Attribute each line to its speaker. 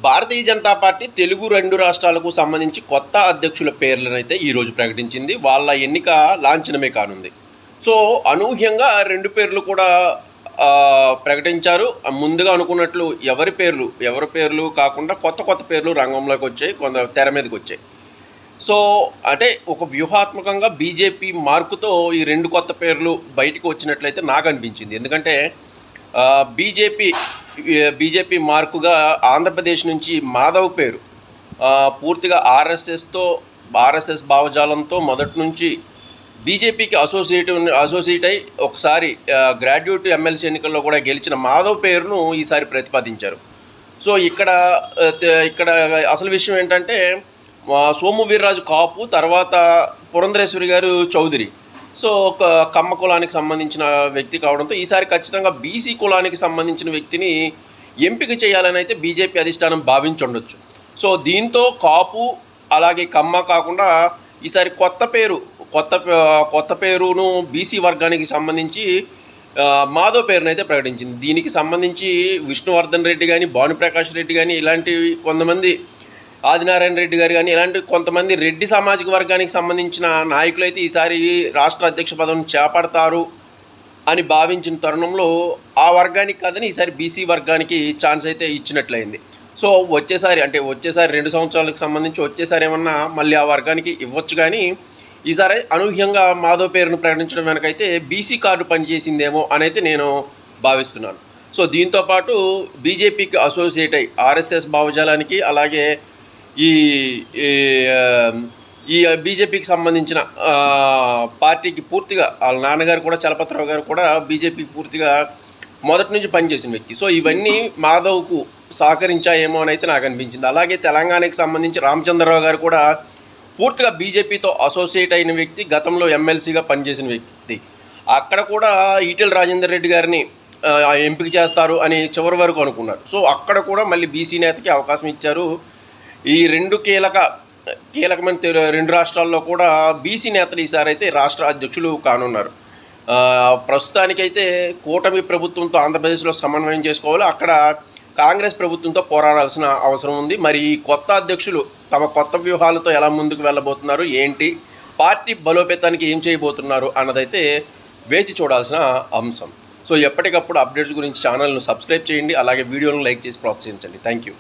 Speaker 1: Bharatiya Janata party Telugu 2 రాష్ట్రాలకు సంబంధించి కొత్త అధ్యక్షుల పేర్లనైతే ఈరోజు ప్రకటించింది. వాళ్ళ ఎన్నిక లాంఛనమే కానుంది. సో, అనూహ్యంగా 2 పేర్లు కూడా ప్రకటించారు. ముందుగా అనుకున్నట్లు ఎవరి పేర్లు కాకుండా కొత్త పేర్లు రంగంలోకి వచ్చాయి, కొంత తెర మీదకి వచ్చాయి. సో, అంటే ఒక వ్యూహాత్మకంగా బీజేపీ మార్కుతో ఈ 2 కొత్త పేర్లు బయటకు వచ్చినట్లయితే నాకు అనిపించింది. ఎందుకంటే బీజేపీ మార్కుగా ఆంధ్రప్రదేశ్ నుంచి మాధవ్ పేరు పూర్తిగా ఆర్ఎస్ఎస్ భావజాలంతో మొదటి నుంచి బీజేపీకి అసోసియేట్ అయి ఒకసారి గ్రాడ్యుయేట్ ఎమ్మెల్సీ ఎన్నికల్లో కూడా గెలిచిన మాధవ్ పేరును ఈసారి ప్రతిపాదించారు. సో ఇక్కడ అసలు విషయం ఏంటంటే సోము వీర్రాజు కాపు, తర్వాత పురంధరేశ్వరి గారు చౌదరి. సో ఒక కమ్మ కులానికి సంబంధించిన వ్యక్తి కావడంతో ఈసారి ఖచ్చితంగా బీసీ కులానికి సంబంధించిన వ్యక్తిని ఎంపిక చేయాలని అయితే బీజేపీ అధిష్టానం భావించుండొచ్చు. సో దీంతో కాపు అలాగే కమ్మ కాకుండా ఈసారి కొత్త పేరును బీసీ వర్గానికి సంబంధించి మాధవ్ పేరునైతే ప్రకటించింది. దీనికి సంబంధించి విష్ణువర్ధన్ రెడ్డి కానీ, భానుప్రకాష్ రెడ్డి కానీ, ఇలాంటివి కొంతమంది, ఆదినారాయణ రెడ్డి గారు కానీ, ఇలాంటి కొంతమంది రెడ్డి సామాజిక వర్గానికి సంబంధించిన నాయకులైతే ఈసారి రాష్ట్ర అధ్యక్ష పదవిని చేపడతారు అని భావించిన తరుణంలో ఆ వర్గానికి కాదని ఈసారి బీసీ వర్గానికి ఛాన్స్ అయితే ఇచ్చినట్లయింది. సో వచ్చేసారి 2 సంవత్సరాలకు సంబంధించి వచ్చేసారి ఏమన్నా మళ్ళీ ఆ వర్గానికి ఇవ్వచ్చు. కానీ ఈసారి అనూహ్యంగా మాధవ్ పేరును ప్రకటించడం వెనకైతే బీసీ కార్డు పనిచేసిందేమో అనైతే నేను భావిస్తున్నాను. సో దీంతోపాటు బీజేపీకి అసోసియేట్ అయ్యి ఆర్ఎస్ఎస్ భావజాలానికి, అలాగే ఈ బీజేపీకి సంబంధించిన పార్టీకి పూర్తిగా వాళ్ళ నాన్నగారు కూడా, చలపతిరావు గారు కూడా బీజేపీకి పూర్తిగా మొదటి నుంచి పనిచేసిన వ్యక్తి. సో ఇవన్నీ మాధవ్కు సహకరించాయేమో అని అయితే నాకు అనిపించింది. అలాగే తెలంగాణకి సంబంధించి రామచంద్రరావు గారు కూడా పూర్తిగా బీజేపీతో అసోసియేట్ అయిన వ్యక్తి, గతంలో ఎమ్మెల్సీగా పనిచేసిన వ్యక్తి. అక్కడ కూడా ఈటెల రాజేందర్ రెడ్డి గారిని ఎంపిక చేస్తారు అని చివరి వరకు అనుకున్నారు. సో అక్కడ కూడా మళ్ళీ బీసీ నేతకి అవకాశం ఇచ్చారు. ఈ 2 కీలకమైన 2 రాష్ట్రాల్లో కూడా బీసీ నేతలు ఈసారి అయితే రాష్ట్ర అధ్యక్షులు కానున్నారు. ప్రస్తుతానికైతే కూటమి ప్రభుత్వంతో ఆంధ్రప్రదేశ్లో సమన్వయం చేసుకోవాలి. అక్కడ కాంగ్రెస్ ప్రభుత్వంతో పోరాడాల్సిన అవసరం ఉంది. మరి ఈ కొత్త అధ్యక్షులు తమ కొత్త వ్యూహాలతో ఎలా ముందుకు వెళ్ళబోతున్నారు, ఏంటి, పార్టీ బలోపేతానికి ఏం చేయబోతున్నారు అన్నదైతే వేచి చూడాల్సిన అంశం. సో ఎప్పటికప్పుడు అప్డేట్స్ గురించి ఛానల్ను సబ్స్క్రైబ్ చేయండి, అలాగే వీడియోను లైక్ చేసి ప్రోత్సహించండి. Thank you.